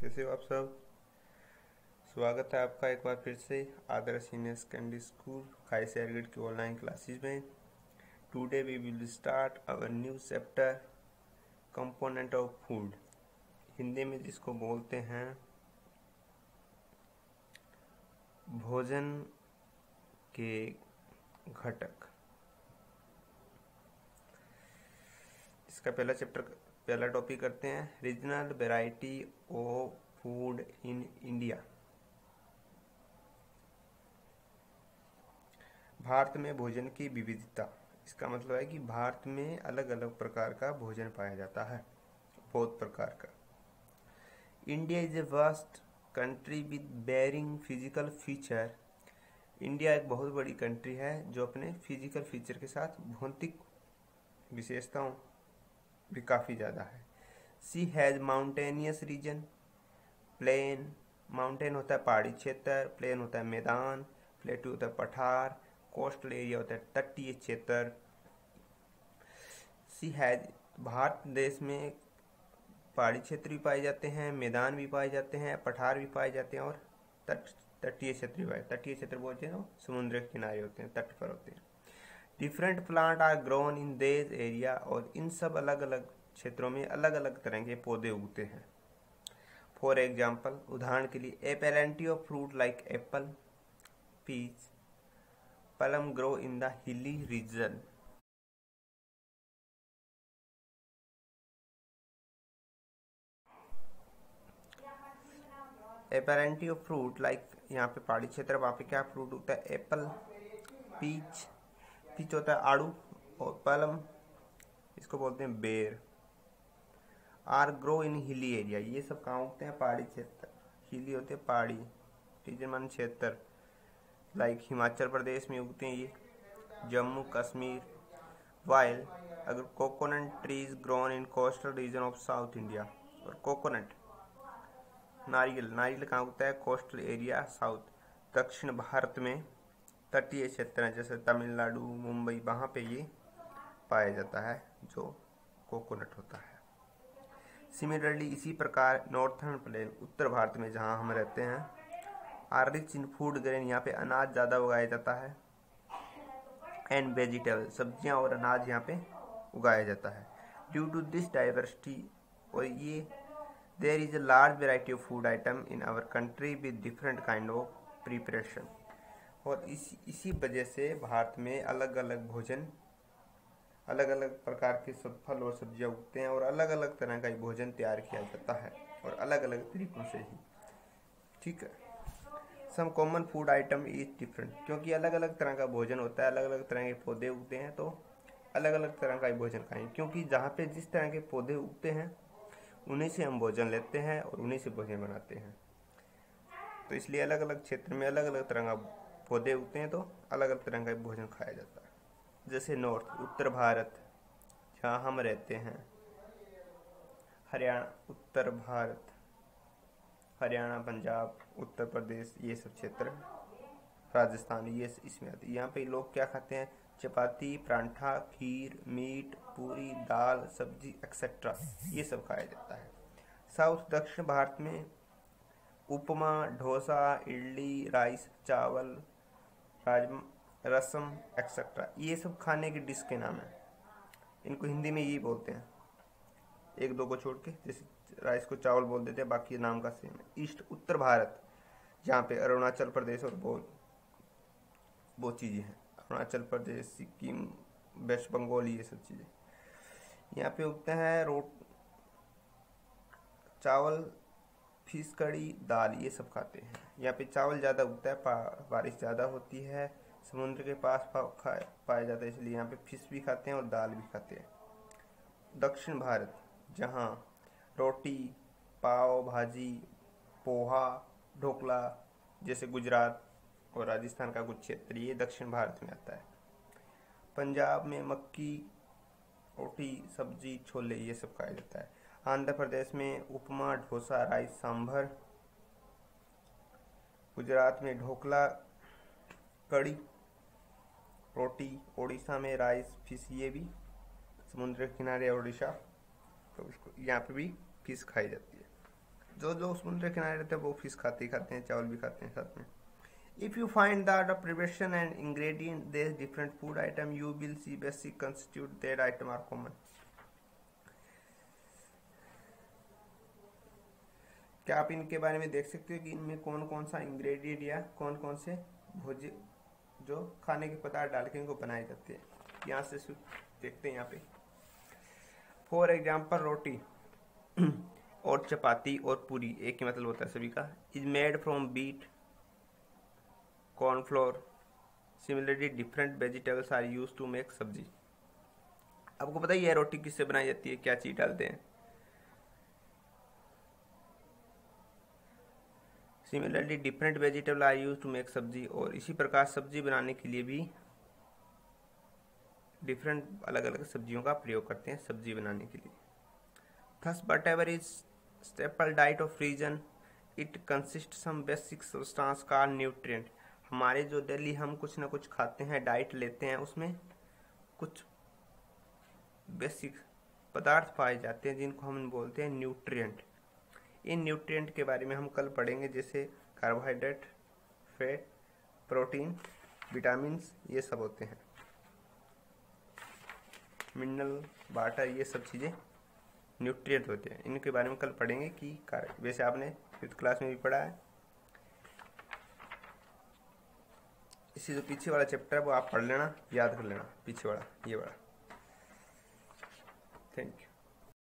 कैसे हो आप सब। स्वागत है आपका एक बार फिर से आदर्श सीनियर सेकेंडरी स्कूल खाई शेयरगढ़ की ऑनलाइन क्लासेस में। Today we will start our new chapter component of food, Hindi में जिसको बोलते हैं भोजन के घटक। इसका पहला टॉपिक करते हैं, regional variety of food in India. Bharat में भोजन की विविधता, इसका मतलब है कि भारत में अलग अलग प्रकार का भोजन पाया जाता है, बहुत प्रकार का। India is a vast country with varying physical feature. India एक बहुत बड़ी कंट्री है जो अपने फिजिकल फीचर के साथ भौतिक विशेषताओं भी काफ़ी ज़्यादा है। She has mountainous region, plain, mountain होता है पहाड़ी क्षेत्र, प्लेन होता है मैदान, प्लेटू होता है पठार, कोस्टल एरिया होता है तटीय क्षेत्र। सी हैज, भारत देश में पहाड़ी क्षेत्र भी पाए जाते हैं, मैदान भी पाए जाते हैं, पठार भी पाए जाते हैं और तटीय क्षेत्र भी पाए। तटीय क्षेत्र बोलते हैं समुद्र के किनारे होते हैं, तट पर होते हैं। Different plant are grown in these area, और इन सब अलग अलग क्षेत्रों में अलग अलग तरह के पौधे उगते हैं। फॉर एग्जाम्पल, उदाहरण के लिए, a plenty of fruit like apple, peach, plum grow in the hilly region. A variety of fruit like, यहाँ पे पहाड़ी क्षेत्र, वहाँ पे क्या फ्रूट होता है, एप्पल, पीच, पीच होता है आड़ू, और पलम इसको बोलते हैं बेर, are grow in hilly area. ये सब कहाँ उगते हैं, पहाड़ी क्षेत्र। हिली होते हैं पहाड़ी, रीजन मान क्षेत्र, लाइक हिमाचल प्रदेश में उगते हैं ये, जम्मू कश्मीर। वाइल अगर coconut trees grown in coastal region of south India, और कोकोनट नारियल कहाँ उगता है, कोस्टल एरिया साउथ, दक्षिण भारत में तटीय क्षेत्र है जैसे तमिलनाडु, मुंबई, वहाँ पे ये पाया जाता है जो कोकोनट होता है। सिमिलरली इसी प्रकार नॉर्थर्न प्लेन, उत्तर भारत में जहाँ हम रहते हैं, are rich in food grain, यहाँ पे अनाज ज़्यादा उगाया जाता है, एंड वेजिटेबल, सब्जियां और अनाज यहाँ पे उगाया जाता है। ड्यू टू दिस डाइवर्सिटी, और ये there is a large variety of food item in our country with different kind of preparation, और इसी वजह से भारत में अलग अलग भोजन, अलग अलग प्रकार के सब फल और सब्जियां उगते हैं, और अलग अलग तरह का भोजन तैयार किया जाता है, और अलग अलग तरीकों से ही। ठीक है, some common food item is different, क्योंकि अलग अलग तरह का भोजन होता है, अलग अलग तरह के पौधे उगते हैं, तो अलग अलग तरह का भोजन खाएंगे, क्योंकि जहाँ पे जिस तरह के पौधे उगते हैं उन्हीं से हम भोजन लेते हैं और उन्हीं से भोजन बनाते हैं। तो इसलिए अलग अलग क्षेत्र में अलग अलग तरह का पौधे उगते हैं, तो अलग अलग तरह का भोजन खाया जाता है। जैसे नॉर्थ, उत्तर भारत जहाँ हम रहते हैं, हरियाणा, उत्तर भारत, हरियाणा, पंजाब, उत्तर प्रदेश, ये सब क्षेत्र, राजस्थान, ये इसमें आती है। यहाँ पे लोग क्या खाते हैं, चपाती, परांठा, खीर, मीट, पूरी, दाल, सब्जी एक्सेट्रा, ये सब खाया जाता है। साउथ, दक्षिण भारत में उपमा, डोसा, इडली, राइस, चावल, राजमा, रसम एक्सेट्रा, ये सब खाने की डिश के नाम है। इनको हिंदी में यही बोलते हैं, एक दो को छोड़ के, जैसे राइस को चावल बोल देते हैं, बाकी नाम का सेम है। ईस्ट, उत्तर भारत, जहाँ पे अरुणाचल प्रदेश और वो चीज़ें हैं, अरुणाचल प्रदेश, सिक्किम, वेस्ट बंगाल, ये सब चीज़ें यहाँ पे उगते हैं। चावल, फिश कड़ी, दाल, ये सब खाते हैं। यहाँ पे चावल ज़्यादा उगता है, बारिश ज़्यादा होती है, समुद्र के पास पाया जाता है, इसलिए यहाँ पे फिश भी खाते हैं और दाल भी खाते हैं। दक्षिण भारत, जहाँ रोटी, पाव भाजी, पोहा, ढोकला, जैसे गुजरात और राजस्थान का कुछ क्षेत्र, ये दक्षिण भारत में आता है। पंजाब में मक्की, रोटी, सब्जी, छोले, ये सब खाया जाता है। आंध्र प्रदेश में उपमा, डोसा, राइस, सांभर। गुजरात में ढोकला, कड़ी, रोटी। उड़ीसा में राइस, फिश, ये भी समुद्र के किनारे उड़ीसा, तो उसको यहाँ पे भी फिश खाई जाती है। जो जो समुद्र किनारे रहते हैं वो फिश खाते ही खाते हैं, चावल भी खाते हैं साथ में। If you find that the preparation and ingredient there different food item, you will see basic constitute that item are common. क्या आप इनके बारे में देख सकते हो कि इनमें कौन कौन सा इंग्रेडिएंट या कौन कौन से भोज्य जो खाने के पदार्थ डाल के इनको बनाए जाते हैं। यहाँ से देखते हैं यहाँ पे। फॉर एग्जाम्पल रोटी और चपाती और पूरी एक ही मतलब होता है सभी का। Is made from wheat, cornflour. Similarly different vegetables are use to make sabzi. आपको पता ही है रोटी किससे बनाई जाती है, क्या चीज डालते हैं। Similarly different vegetable are use to make sabzi. और इसी प्रकार सब्जी बनाने के लिए भी डिफरेंट अलग अलग सब्जियों का प्रयोग करते हैं सब्जी बनाने के लिए। Thus whatever is staple diet of region it consist some basic substance का न्यूट्रिएंट। हमारे जो डेली हम कुछ ना कुछ खाते हैं, डाइट लेते हैं, उसमें कुछ बेसिक पदार्थ पाए जाते हैं जिनको हम बोलते हैं न्यूट्रिएंट। इन न्यूट्रिएंट के बारे में हम कल पढ़ेंगे, जैसे कार्बोहाइड्रेट, फैट, प्रोटीन, विटामिन्स, ये सब होते हैं, मिनरल, वाटर, ये सब चीज़ें न्यूट्रिएंट होते हैं। इनके बारे में कल पढ़ेंगे कि वैसे आपने 5th क्लास में भी पढ़ा है। इसी जो पीछे वाला चैप्टर है वो आप पढ़ लेना, याद कर लेना, पीछे वाला ये वाला। Thank you.